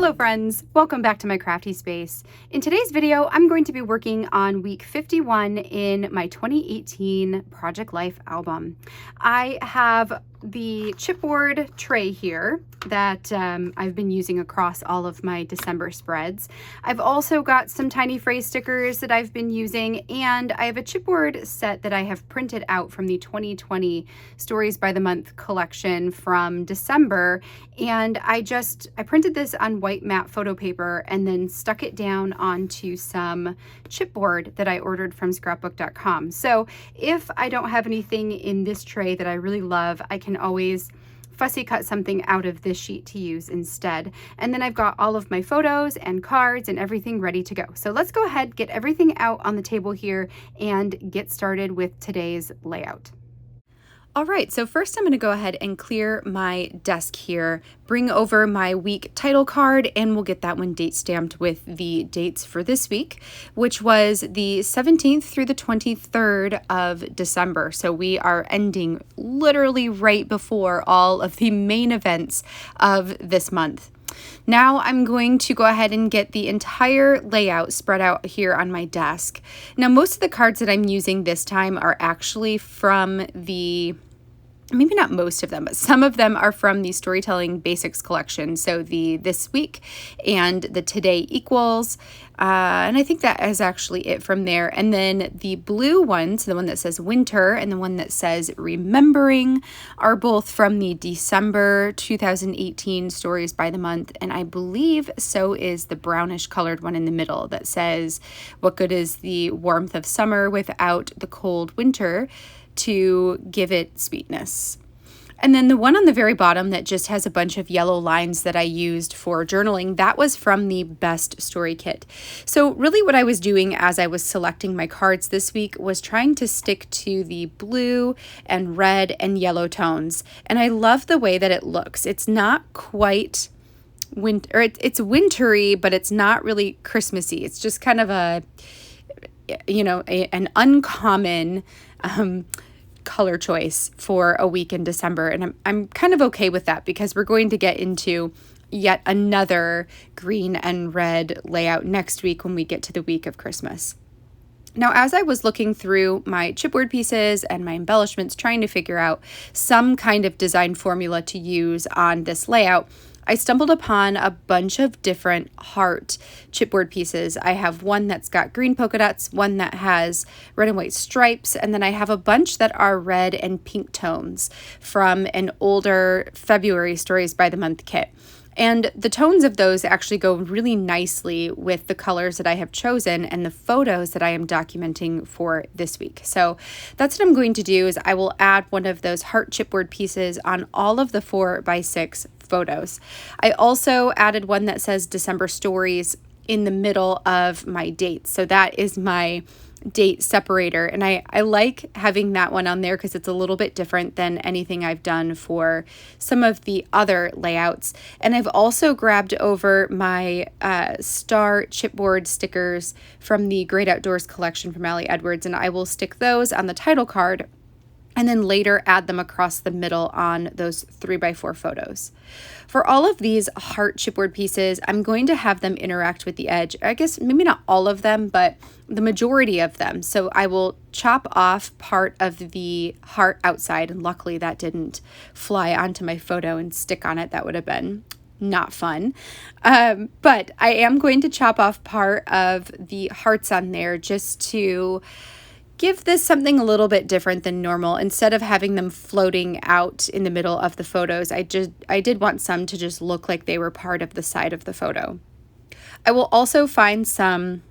Hello friends, welcome back to my crafty space. In today's video, I'm going to be working on week 51 in my 2018 Project Life album. I have the chipboard tray here that I've been using across all of my December spreads. I've also got some tiny phrase stickers that I've been using, and I have a chipboard set that I have printed out from the 2020 Stories by the Month collection from December, and I printed this on white matte photo paper and then stuck it down onto some chipboard that I ordered from scrapbook.com. So if I don't have anything in this tray that I really love, I can always fussy cut something out of this sheet to use instead. And then I've got all of my photos and cards and everything ready to go. So let's go ahead, get everything out on the table here and get started with today's layout. All right, so first I'm going to go ahead and clear my desk here, bring over my week title card, and we'll get that one date stamped with the dates for this week, which was the 17th through the 23rd of December. So we are ending literally right before all of the main events of this month. Now I'm going to go ahead and get the entire layout spread out here on my desk. Now most of the cards that I'm using this time are actually from maybe not most of them, but some of them are from the Storytelling Basics collection. So the This Week and the Today Equals. And I think that is actually it from there. And then the blue ones, the one that says Winter and the one that says Remembering, are both from the December 2018 Stories by the Month. And I believe so is the brownish colored one in the middle that says, what good is the warmth of summer without the cold winter to give it sweetness. And then the one on the very bottom that just has a bunch of yellow lines that I used for journaling, that was from the Best Story Kit. So really what I was doing as I was selecting my cards this week was trying to stick to the blue and red and yellow tones. And I love the way that it looks. It's not quite winter, it's wintry, but it's not really Christmassy. It's just kind of an uncommon color choice for a week in December. And I'm kind of okay with that because we're going to get into yet another green and red layout next week when we get to the week of Christmas. Now, as I was looking through my chipboard pieces and my embellishments, trying to figure out some kind of design formula to use on this layout, I stumbled upon a bunch of different heart chipboard pieces. I have one that's got green polka dots, one that has red and white stripes, and then I have a bunch that are red and pink tones from an older February Stories by the Month kit. And the tones of those actually go really nicely with the colors that I have chosen and the photos that I am documenting for this week. So that's what I'm going to do is I will add one of those heart chipboard pieces on all of the 4x6 photos. I also added one that says December Stories in the middle of my dates. So that is my date separator. And I like having that one on there because it's a little bit different than anything I've done for some of the other layouts. And I've also grabbed over my star chipboard stickers from the Great Outdoors collection from Allie Edwards, and I will stick those on the title card and then later add them across the middle on those 3x4 photos. For all of these heart chipboard pieces, I'm going to have them interact with the edge. I guess maybe not all of them, but the majority of them. So I will chop off part of the heart outside, and luckily that didn't fly onto my photo and stick on it. That would have been not fun. But I am going to chop off part of the hearts on there just to give this something a little bit different than normal. Instead of having them floating out in the middle of the photos, I did want some to just look like they were part of the side of the photo. I will also find some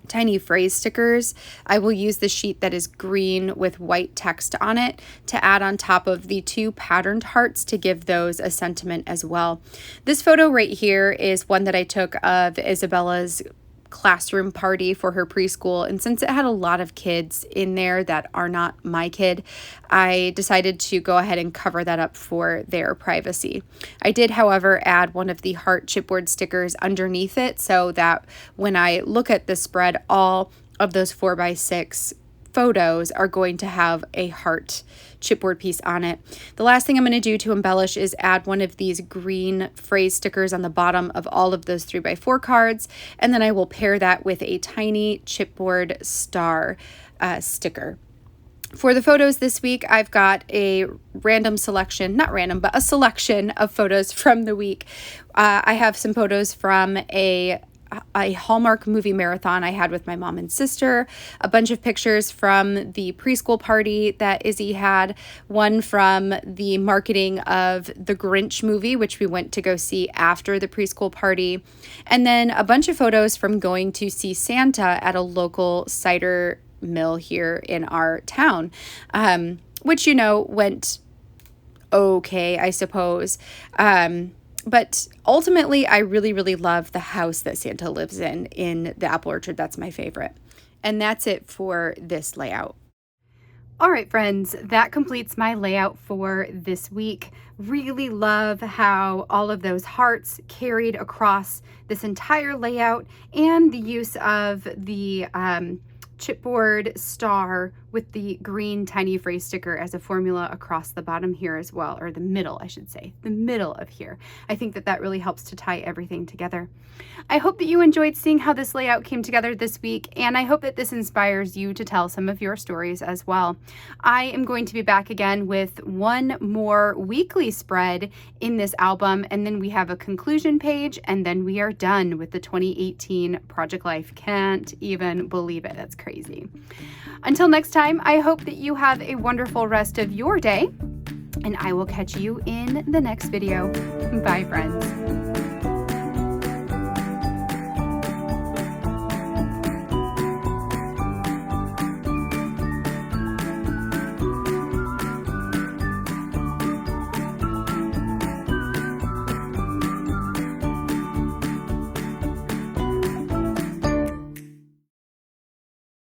tiny phrase stickers. I will use the sheet that is green with white text on it to add on top of the two patterned hearts to give those a sentiment as well. This photo right here is one that I took of Isabella's classroom party for her preschool, and since it had a lot of kids in there that are not my kid, I decided to go ahead and cover that up for their privacy. I did, however, add one of the heart chipboard stickers underneath it so that when I look at the spread, all of those 4x6 photos are going to have a heart chipboard piece on it. The last thing I'm going to do to embellish is add one of these green phrase stickers on the bottom of all of those 3x4 cards, and then I will pair that with a tiny chipboard star sticker. For the photos this week, I've got a random selection, not random, but a selection of photos from the week. I have some photos from a Hallmark movie marathon I had with my mom and sister, a bunch of pictures from the preschool party that Izzy had, one from the marketing of the Grinch movie, which we went to go see after the preschool party, and then a bunch of photos from going to see Santa at a local cider mill here in our town, which, went okay, I suppose. But ultimately, I really, really love the house that Santa lives in the apple orchard. That's my favorite. And that's it for this layout. All right, friends, that completes my layout for this week. Really love how all of those hearts carried across this entire layout, and the use of the chipboard star with the green tiny phrase sticker as a formula across the bottom here as well, or the middle, I should say, the middle of here. I think that really helps to tie everything together. I hope that you enjoyed seeing how this layout came together this week, and I hope that this inspires you to tell some of your stories as well. I am going to be back again with one more weekly spread in this album, and then we have a conclusion page, and then we are done with the 2018 Project Life. Can't even believe it. That's crazy. Until next time, I hope that you have a wonderful rest of your day, and I will catch you in the next video. Bye, friends.